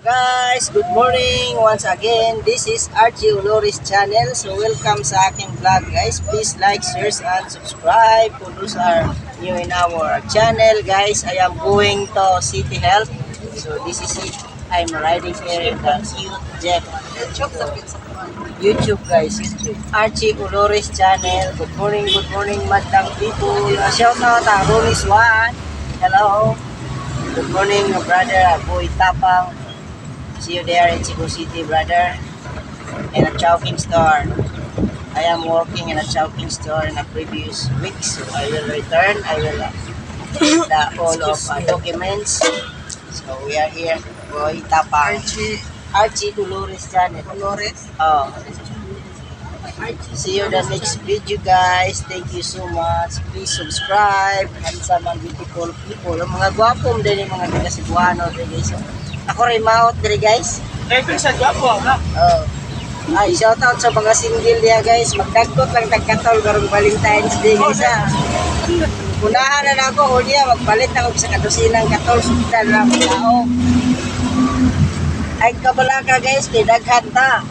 Guys, good morning once again. This is Archie Olores channel. So welcome sa aking vlog guys. Please like, share, and subscribe kung those are new in our channel. Guys, I am going to City Health. So this is it. I'm riding here in the jet. YouTube guys, YouTube. Archie Olores channel. Good morning madlang people. Shout out to Ronis Juan. Hello. Good morning brother Boy Tapang. See you there in Cebu City, brother. In a Chowking store. I am working in a Chowking store in a previous week, so I will return. I will get all of documents. So we are here. Boy Tapang. Archie Dolores channel. Dolores? Oh. See you the next video guys. Thank you so much. Please subscribe. Handsome and beautiful people. Ang mga gwapong din yung mga taga Cebuano din guys. Ako rin maot diri guys. Kaya sa gwapo ha. Oh. Ay, shout out sa mga single niya guys. Magdagkot lang tagkatol karong Valentine's Day guys ha. Unahan na ako o niya magpalit ako sa kadusinang katol sultan na ako. Ay kabala ka guys, kay daghan ta.